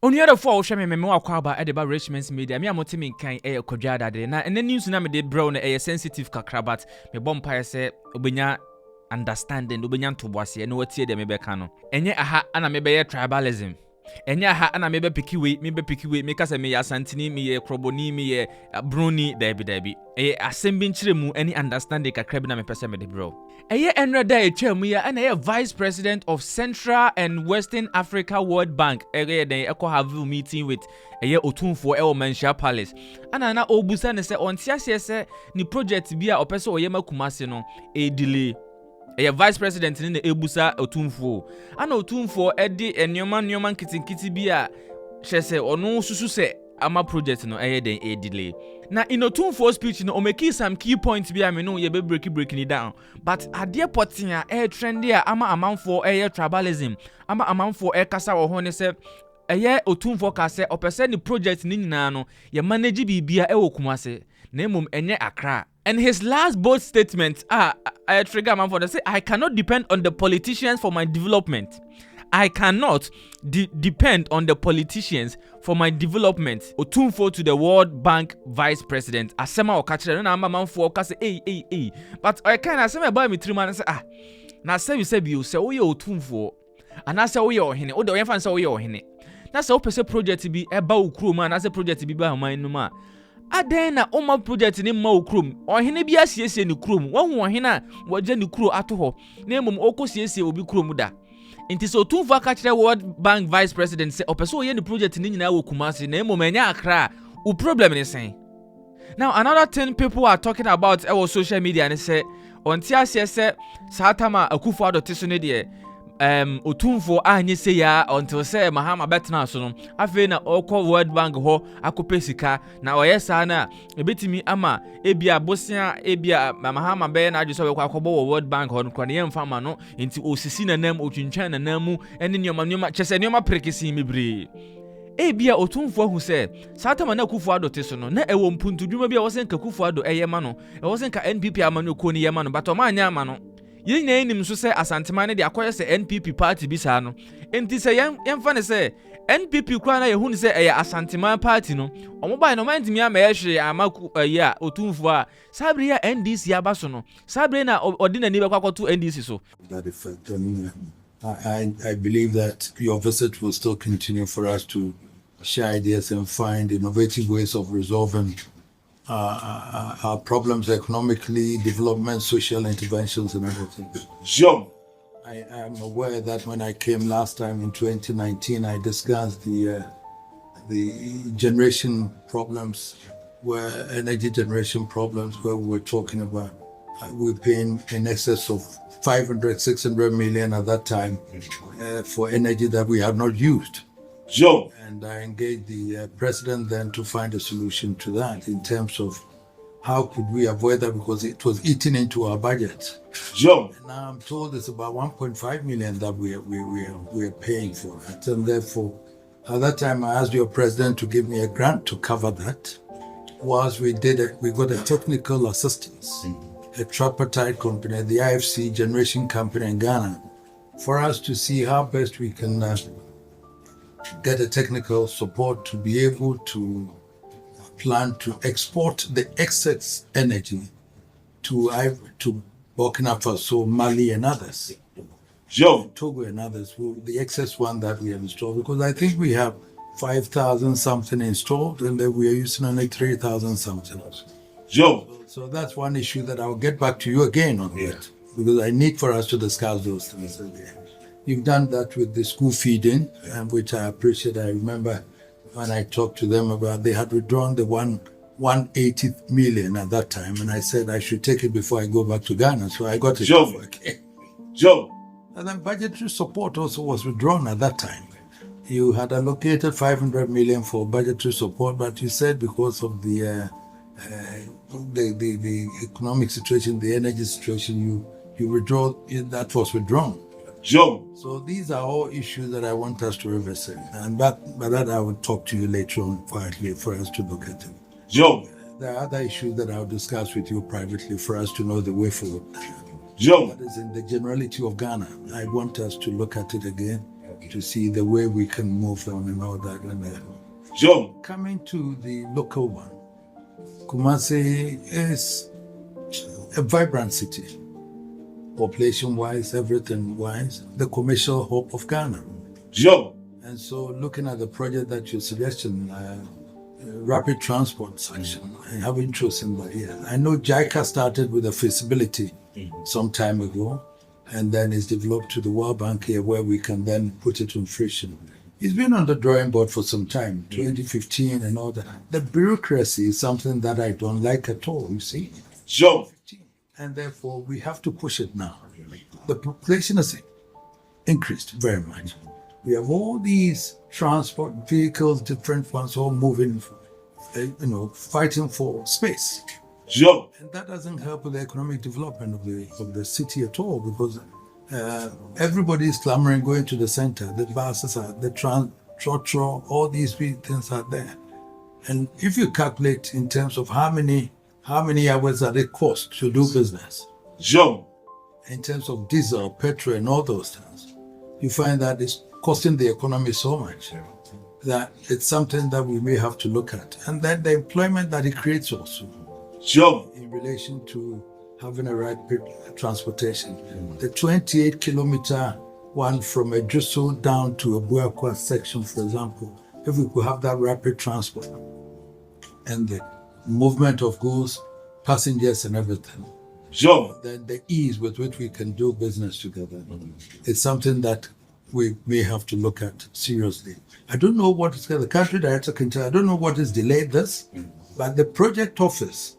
On the other four, shame me more kwaba at the Richmond's media. Me amotimin kind a kojada de na and then news na me de brown a sensitive kakrabat. Me bompire say obenya understanding obenya to boise no watie de me beka no. Enye aha ana me be tribalism. Enye aha ana me be pikiwe me kasa me ya santini me ye kroboni me ye broni debi. Asem bi nchire mu any understanding kakra bi na me pese me de bro. Eye enreda etwa ya and eye vice president of Central and Western Africa World Bank eye den have a meeting with eye Otumfuo e Mansia Palace ana na obusa ne se ontiase se ni project bi a opese oyema kumase no delay eye vice president ni na ebusa Otumfuo ana Otumfuo edi enyoman kitinkiti bi a hye ono susu se ama project no eye den delay. Na in Otumfuo speech no omeki some key points bi ameno ye be breaking it down, but ade potin a trendy a ama amanfo tribalism ama amanfo kasa wo ho ne se Otumfuo ka se opese ni project ni nyina no ye manage bibia wo kumase na emom enye Accra. And his last bold statement trigger amanfo say I cannot depend on the politicians for my development. I cannot depend on the politicians for my development. Otumfuo to the World Bank Vice President. Asema okachire na amanfo ka say hey. But I can asema about me 3 man say na say you say bi say wo ye Otumfuo. Ana say wo ye ohene. O de yen fan say wo ye ohene. Na say wo pese project bi eba ukrom ana say project bi ba man no ma. Aden na oma project ni ma ukrom. Ohene bi asiesie ni krom. Wo hu ohene a waje ni kro ato ho. Na emom okosiesie obi krom da. Inti so Otumfuo akachire World Bank Vice President say opeso ye ni project ni nyina wo Kumasi na emom enya Accra u problem ni sen. Now another thing people are talking about our social media and say onti ase say Satama Akufo adote ne de Otumfuo anye say ya until say Mahama betna so no afi na okọ World Bank ho akope sika na oyesa na ebetimi ama ebia bosia ebia Mahama be na adwo we kwakobo World Bank ho no kwa ne yemfa ma no nti osisi na nam otwintwan na namu ene nyoma chese nyoma prekesi mebre ebia Otumfuo hu se Satama na Akufo adote so no na ewo mpuntudwuma bia wo se nka Akufo ado eyema no wo se nka NPP amano ko ni yema no but o ma anya ama no yin enim so se asantema ne de akoye se NPP party bi sa no enti se yemfa ne se NPP kwa na yehu ne se eya asantema party no omobai no mantimi ama yehwe amaku ya Otumfuo a sabre ya NDC abaso no sabre na ordinary be kwakoto NDC so that effect. I believe that your visit will still continue for us to share ideas and find innovative ways of resolving our problems economically, development, social interventions, and everything. Sure. I am aware that when I came last time in 2019, I discussed the generation problems, energy generation problems, where we were talking about we're paying in excess of 500-600 million at that time for energy that we had not used. Sure. And I engaged the president then to find a solution to that in terms of how could we avoid that because it was eating into our budget. Sure. And now I'm told it's about 1.5 million that we are paying for it. And therefore, at that time, I asked your president to give me a grant to cover that. Whilst we did it, we got a technical assistance, a tripartite company, the IFC Generation Company in Ghana, for us to see how best we can get a technical support to be able to plan to export the excess energy to Burkina Faso, Mali, and others. Sure. Togo and others, the excess one that we have installed, because I think we have 5,000 something installed, and then we are using only 3,000 something. Sure. So that's one issue that I'll get back to you again on that, because I need for us to discuss those things again. You've done that with the school feeding, which I appreciate. I remember when I talked to them about they had withdrawn the 180 million at that time, and I said I should take it before I go back to Ghana. So I got it. Sure. Sure. And then budgetary support also was withdrawn at that time. You had allocated 500 million for budgetary support, but you said because of the economic situation, the energy situation, you withdraw. That was withdrawn. Sure. So these are all issues that I want us to revisit, and by that I will talk to you later on quietly for us to look at them. Sure. There are other issues that I'll discuss with you privately for us to know the way forward. Sure. That is in the generality of Ghana. I want us to look at it again to see the way we can move on and all that. And Jump. coming to the local one, Kumasi is a vibrant city, population-wise, everything-wise, the commercial hub of Ghana. Jump. And so looking at the project that you're suggesting, rapid transport section, I have interest in that. Yeah. I know JICA started with a feasibility some time ago, and then it's developed to the World Bank here where we can then put it in fruition. It's been on the drawing board for some time, 2015 and all that. The bureaucracy is something that I don't like at all, you see. Jump. And therefore, we have to push it now. The population has increased very much. We have all these transport vehicles, different ones, all moving, fighting for space. Jump. And that doesn't help with the economic development of the city at all, because everybody is clamoring going to the center. The buses are, the trotro, all these things are there. And if you calculate in terms of how many hours that it costs to do business, Jump. in terms of diesel, petrol, and all those things, you find that it's costing the economy so much that it's something that we may have to look at. And then the employment that it creates also Jump. in relation to having a rapid transportation. The 28-kilometer one from Ejuso down to a Buakwa section, for example, if we could have that rapid transport and the movement of goods, passengers and everything, Jump. then the ease with which we can do business together is something that we may have to look at seriously. I don't know what is the country director can tell. I don't know what has delayed this, but the project office,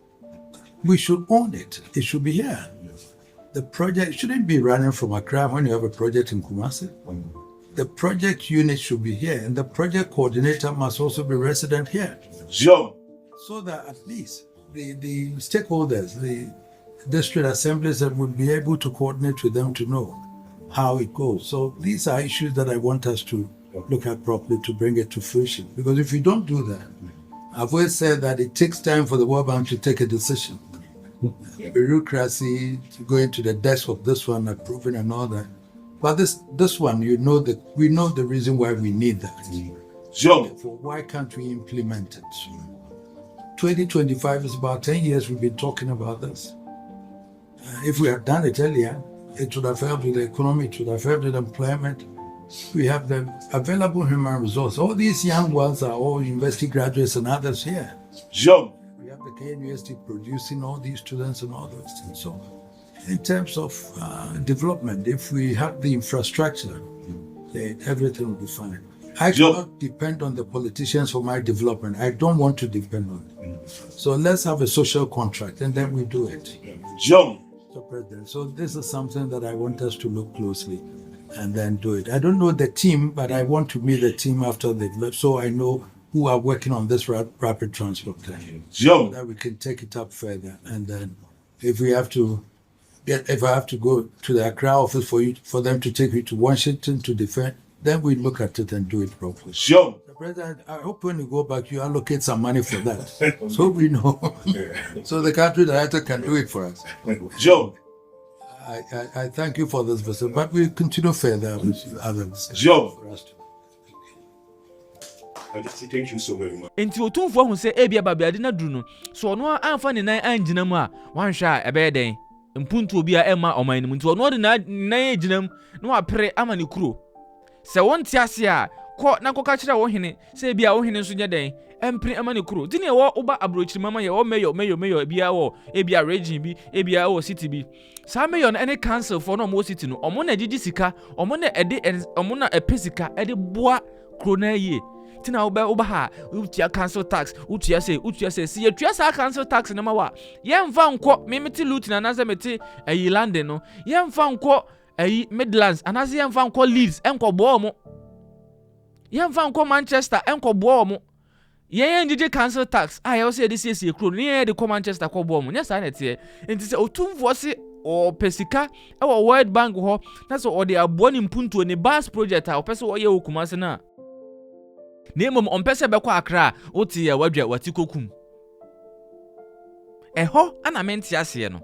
we should own it. It should be here. The project shouldn't be running from Accra when you have a project in Kumasi. The project unit should be here, and the project coordinator must also be resident here, Jump. so that at least the stakeholders, the district assemblies, that would be able to coordinate with them to know how it goes. So these are issues that I want us to look at properly to bring it to fruition. Because if we don't do that, I've always said that it takes time for the World Bank to take a decision. Bureaucracy, going to the desk of this one, approving and all that. But this one, we know the reason why we need that. Jump. For why can't we implement it? 2025 is about 10 years we've been talking about this. If we had done it earlier, it would have helped with the economy, it would have helped with employment. We have the available human resource. All these young ones are all university graduates and others here. Jump. We have the K University producing all these students and all those things. So in terms of development, if we have the infrastructure, then everything will be fine. I cannot depend on the politicians for my development. I don't want to depend on it. So let's have a social contract and then we do it. Jump. Mr. President, so this is something that I want us to look closely and then do it. I don't know the team, but I want to meet the team after they've left so I know who are working on this rapid transport plan. Jump. That we can take it up further. And then if I have to go to the Accra office for them to take me to Washington to defend, then we look at it and do it properly. Jump. Mr. President, I hope when you go back, you allocate some money for that. So we know. So the country director can do it for us. Jump. I thank you for this visit, but we continue further with others. Jump. Thank you so very much. Into Otumfuo hu se ebia babiade na duru no so ono amfa ne nan angina mu a wanhwe a ebe den mpuntu obi a ema oman nim nti ono de na nan aginam na wapere ama ne kuro se wonte ase a ko na koka kire wo hene se ebia wo hene nso nye den empre ama ne kuro dine wo oba abrochiri mama ye wo meyo ebia wo ebia region bi ebia wo city bi sa meyo na any council for no mo city no omo na gigi sika omo na epesika ede boa kuro na ye tina oba ha utia council tax utia say si yetua sa council tax na ma wa yemfa nko memeti luton na za meti ayi London no yemfa nko ayi Midlands anaze yemfa nko Leeds enko bo mo yemfa nko Manchester enko bo mo yen njije council tax a ye say this year ekro ni ye de ko Manchester ko bo mo nya sa na tie enti se Otumfuo se o pesika e wo World Bank ho na so o de abo ni mpuntuo ni bus project a o pese wo ye okumase na Nemom ompese bekwa Accra oti ya wadwa watikokum. Eho ana menti ase no.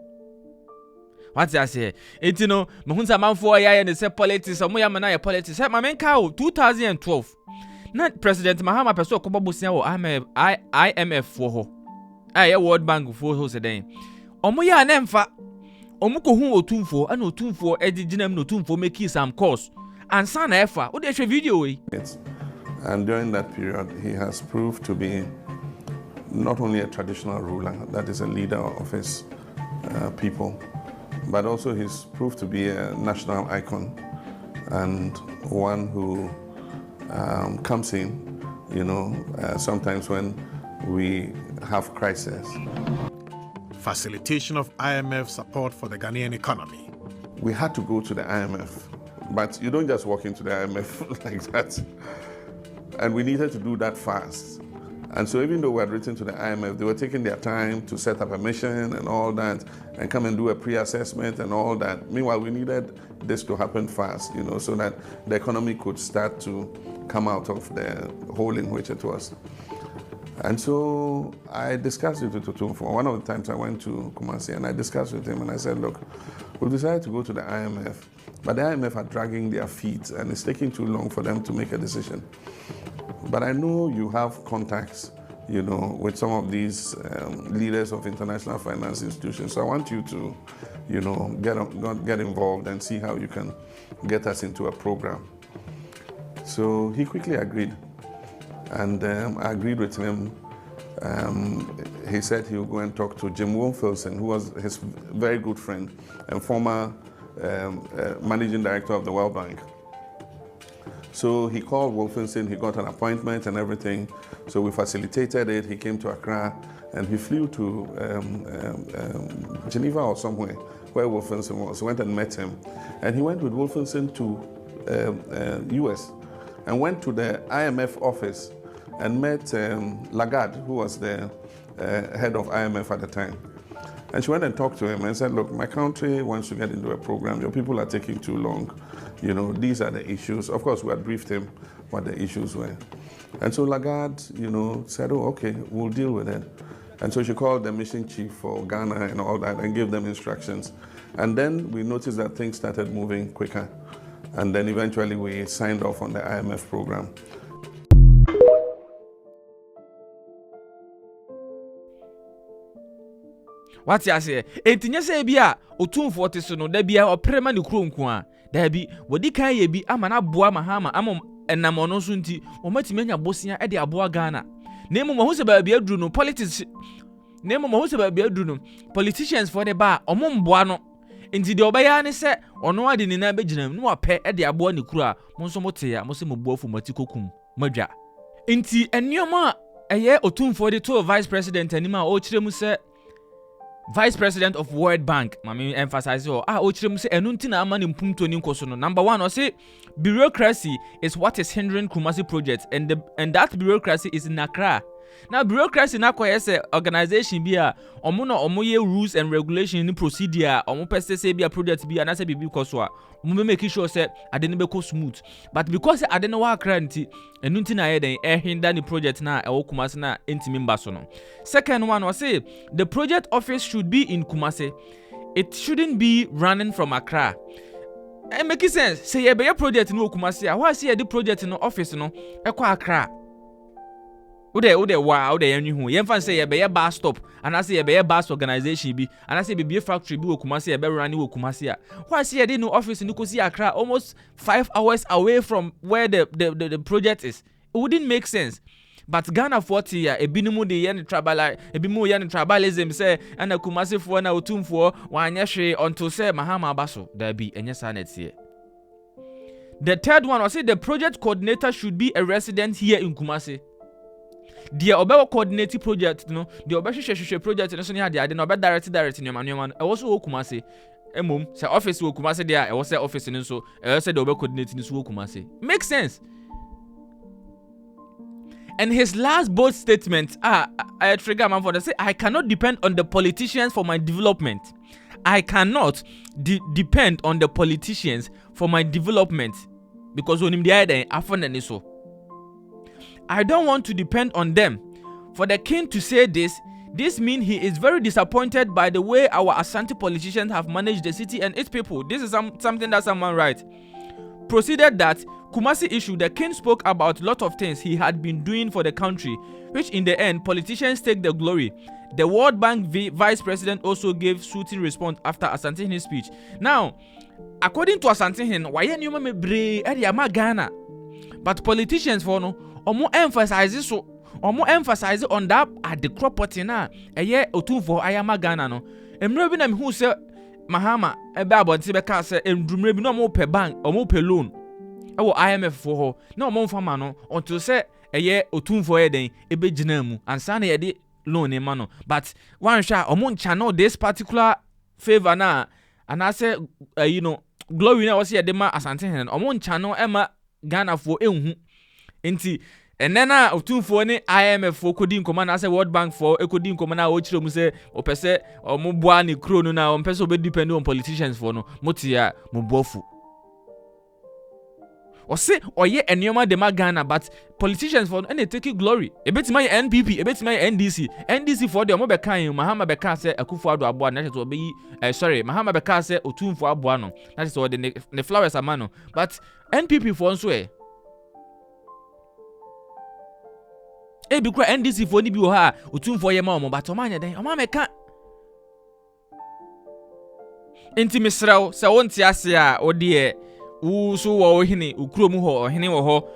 What I say? It you know, Mahunsa man for ya and say politics, or Moya Manaya politics. Hey, my man cow 2012. Not President Mahama Peso Kobabusia or IMF for ho. I World Bank for ho today. Omoya nemfa. Omuko hu Otumfuo, and Otumfuo Edinam no Otumfuo make some course. And son efa, what is your video? And during that period, he has proved to be not only a traditional ruler, that is a leader of his people, but also he's proved to be a national icon and one who comes in, sometimes when we have crisis. Facilitation of IMF support for the Ghanaian economy. We had to go to the IMF, but you don't just walk into the IMF like that. And we needed to do that fast. And so even though we had written to the IMF, they were taking their time to set up a mission and all that, and come and do a pre-assessment and all that. Meanwhile, we needed this to happen fast, so that the economy could start to come out of the hole in which it was. And so I discussed it with Otumfuo. One of the times I went to Kumasi and I discussed with him and I said, look, we've decided to go to the IMF, but the IMF are dragging their feet and it's taking too long for them to make a decision. But I know you have contacts, with some of these leaders of international finance institutions. So I want you to, get involved and see how you can get us into a program. So he quickly agreed. And I agreed with him. He said he would go and talk to Jim Wilson, who was his very good friend and former managing director of the World Bank. So he called Wolfenson, he got an appointment and everything. So we facilitated it. He came to Accra and he flew to Geneva or somewhere where Wolfenson was. Went and met him. And he went with Wolfenson to US and went to the IMF office and met Lagarde, who was the head of IMF at the time. And she went and talked to him and said, look, my country wants to get into a program. Your people are taking too long. These are the issues. Of course, we had briefed him what the issues were. And so Lagarde, said, oh, okay, we'll deal with it. And so she called the mission chief for Ghana and all that and gave them instructions. And then we noticed that things started moving quicker. And then eventually we signed off on the IMF program. What you say? Etinya say bia Otumfuo te so no da bia oprema ne kuro nko a da bi wodi kan ye bi ama na boa Mahama ama enam ono so nti o matimi anya bosia e de aboa Ghana na emu ho se ba bia duru no politics na emu ho se ba bia duru no politicians for the bar omo mboa no nti de obaya ne se ono ade ni na beginam no apɛ e de aboa ne kuro a mo nso mote ya mo se mo boafu matikokum madwa nti enioma eye Otumfuo de to vice president anima o kire mu se Vice President of World Bank, mami emphasize ochirem say enu nti na ama ne mpumto ni nkoso no. Number 1, o say bureaucracy is what is hindering Kumasi project and that bureaucracy is in Accra. Now bureaucracy na koye say organization bi a omo ye rules and regulation ni procedure omo pese say bi a project bi na say bibi koso a omo make sure say ade ne be go smooth. But because ade ne wa Accra nti enu nti na ye den hinder ni project na e wo Kumasi na entimi mba so no. Second one, o say the project office should be in Kumasi. It shouldn't be running from Accra. It make sense. Say ye be project no Kumasi a why say the project no office no e kwa Accra. Ode yanyu hu yemfa say ye be bus stop and I say ye be bus organization bi and I say be factory bi wo Kumasi ye be run wo Kumasi a why say ye no office no kosi Accra almost 5 hours away from where the project is. It wouldn't make sense. But Ghana 40 ya ebinumu de yen tribalism say ana Kumasi fo na Otumfuo wanya hwe until say Mahama abaso da bi enye sanet here. The third one was say the project coordinator should be a resident here in Kumasi. The obe coordinate project no the obe hwehwehwe project no so ne ade no obe direct nyoma e wo so wo Kumasi emom say office wo Kumasi there e wo say office no so e say the obe coordinate no so wo Kumasi. Makes sense. And his last bold statement, I trigger man for the say, I cannot depend on the politicians for my development. I cannot depend on the politicians for my development. Because when they are there, I don't want to depend on them. For the king to say this, This means he is very disappointed by the way our Asante politicians have managed the city and its people. This is something that someone writes. Proceeded that Kumasi issue, the king spoke about a lot of things he had been doing for the country, which in the end, politicians take the glory. The World Bank vice president also gave suiting response after Asantehene's speech. Now, according to Asantehene, why you me bre e Ghana? But politicians for no, omo emphasize on that at the property na Otumfuo ayama Ghana no. Emre bi na me hu se Mahama ebe abonti be ka se endumre bi no mo pe bank, omo pe loan. Ewo IMF for ho. Na omo mfama no until se Otumfuo eden ebe gina mu. Ansa na ye de loan e ma no. But one sha omo channel this particular favor na and I say glory na was ye de ma Asantehene omo channel ema Ghana for ehun. Enti enena Otumfuo ne IMF for kodi nkoma na say World Bank for ekodi nkoma na o chire mu say opese omo boa ne kro no na ompese obe depend on politicians for no motia mo bofu Osei oye enyoma de ma Ghana but politicians for no and they take glory ebetima ye NPP ebetima ye NDC for dem be kan Mahama be kan say Akufo-Addo aboa na say obe Mahama be kan say Otumfuo aboa no na say o de ne flowers amano but NPP for nso Ebi kura NDC for ni bi wo ha Otumfuo ye ma omo but omo anya den omo ameka enti misraw se wonti ase a ode wo so wo hene ukuro mu ho hene wo ho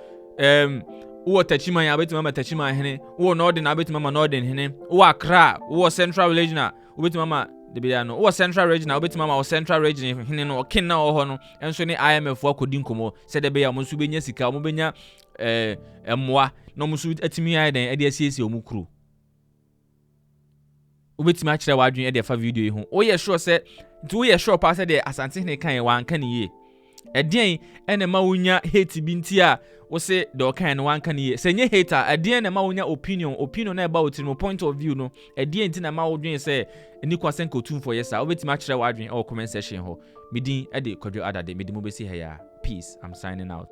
wo tachiman ya betima ma tachiman hene wo northern na betima ma northern hene wo Accra wo central region wo betima ma de bia no wo central region wo betima ma wo central region hene no kin na wo ho no enso ni IMF akodi nkomo se de bia mo nso benya sika mo benya emmoa no musu atimi ayi den e de asiesie omukuru obetima akire wadwen e de fa video yi ho o ye sure se nti o ye sure pa se de Asantehene kan wan kan ye edien ene ma wonya hate bi nti a wo se de o kan no wan kan ye se nye hater edien na ma wonya opinion na about no point of view no edien nti na ma wodwen se eni kwasen ko Otumfuo ye sa obetima akire wadwen e comment section ho midin e de Kwadwo Adade midin mo besi ha ya peace. I'm signing out.